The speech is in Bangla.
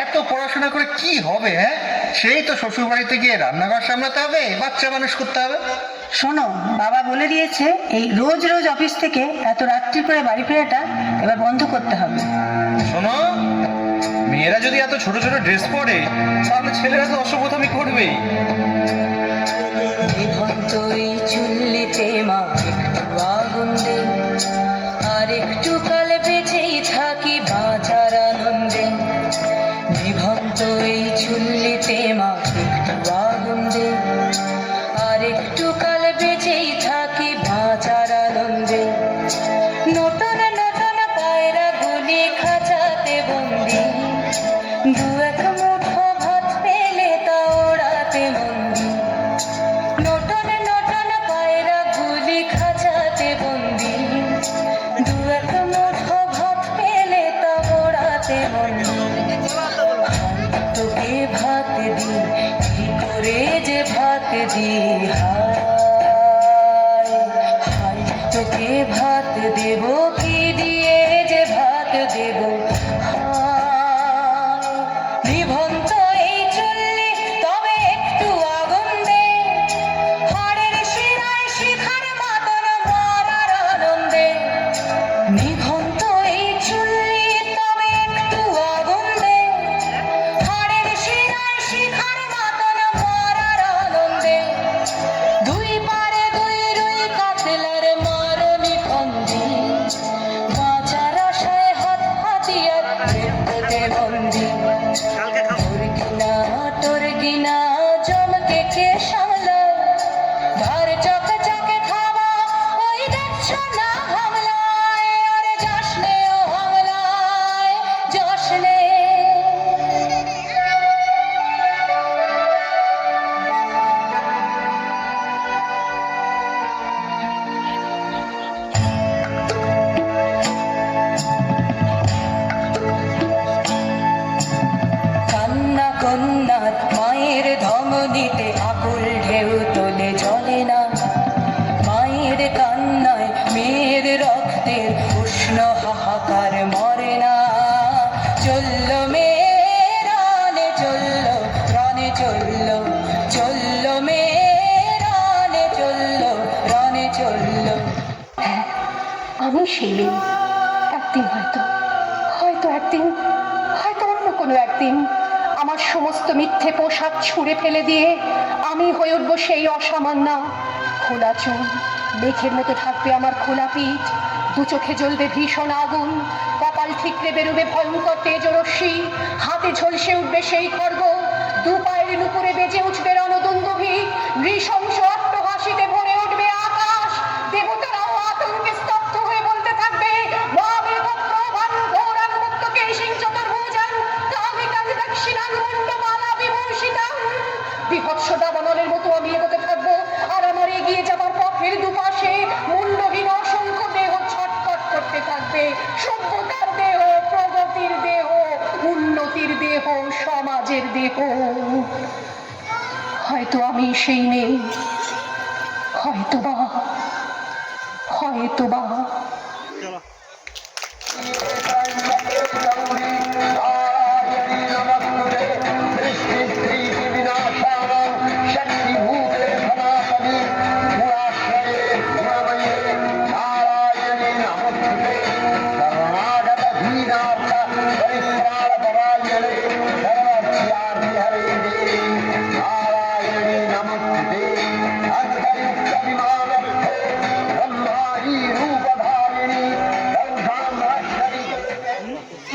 এত পড়াশোনা করে কি হবে? হ্যাঁ, সেই তো শ্বশুর বাড়িতে গিয়ে রান্নাঘর সামলাতে হবে, বাচ্চা মানুষ করতে হবে। শোনো, বাবা বলে দিয়েছে এই রোজ রোজ অফিস থেকে এত রাত্রি করে বাড়ি ফেরাটা এবার বন্ধ করতে হবে। শোনো, মেয়েরা যদি এত ছোট ছোট ড্রেস পরে তাহলে ছেলেরা তো অসভ্যতামি করবেই। চুল্লিতে মা একটু আগুন দে, আর একটু কাল বেঁচেই থাকি বাঁচার আনন্দে। নিভন্ত এই চুল্লিতে মা একটু আগুন দে, আর একটু কাল বেঁচেই থাকি বাঁচার আনন্দে। নতুন নতুন পায়রা গুলি খাঁচাতে বন্দি, দু এক মুঠো ভাত পেলে তা ওড়াতে মন্দি। নতুন নতুন পায়রা গুলি খাঁচাতে বন্দি, দু এক মুঠো ভাত পেলে তা ওড়াতে মন্দি। তোকে ভাত দি কি করে যে ভাত দি, হায় হায় তোকে ভাত দেব কি দিয়ে যে ভাত দেব, নিভন্ত এই চুল্লি তবে একটু আগুন দে, হাড়ের শিরায় শিখার মতন মরার আনন্দে। নিভন্ত এই চুল্লি তবে একটু আগুন দে, হাড়ের শিরায় শিখার মতন মরার আনন্দে। দুই পারে দুই রুই কাতলার মারনি ফন্দি, বাঁচার আশায় হাত হাতিয়ার মৃত্যুতে বন্দি। তোর গিনা জমকে কে সামলায়, ধার চকে চকে খাওয়া ওই দেখছ না হামলায়। আরে যাস নে ও হামলায়, যাস নে। কান্না কন্যা মায়ের ধমনীতে আকুল ঢেউ তোলে জলে না, মায়ের কান্নায় মেয়ের রক্তের উষ্ণ হাহাকার মরে না। চলল মেয়ে রানে চলল, রানে চলল, চলল মেয়ে রানে চলল, রানে চলল। হ্যাঁ, আমি সেই মেয়ে। একদিন হয়তো হয়তো একদিন হয়তো অন্য কোনো একদিন আমার সমস্ত মিথ্যে পোশাক ছুঁড়ে ফেলে দিয়ে আমি হয়ে উঠবো সেই অসামান্যা। খোলা চুল, মেঘের মতো থাকবে আমার খোলা পিঠ, দু চোখে জ্বলবে ভীষণ আগুন, কপাল ঠিকরে বেরোবে ভয়ঙ্কর তেজরশ্মি, হাতে ঝলসে উঠবে সেই খড়গ, দু পায়ের নুপুরে বেজে উঠবে রণদুন্দুভি, নৃশংস অট্টহাসিতে ভরে উঠবে আকাশ। দেবতারাও আতঙ্কে স্তব্ধ হয়ে বলতে থাকবে, মা বেগত্র ভান গৌরাং মুক্ত কেশিং চতুর্ভুজাং কামিকাং দক্ষিণাং মুন্ডমালা বিভূষিতাং। বিভৎস দাবানলের মতো আমি এগোতে থাকবো, আর আমার এগিয়ে যাবার পথের দুপাশে মুন্ডহীন অসংখ্য দেহ ছটফট করতে থাকবে। সভ্যতার দেহ, প্রগতির দেহ, উন্নতির দেহ, সমাজের দেহ। হয়তো আমি সেই মেয়ে, হয়তো বা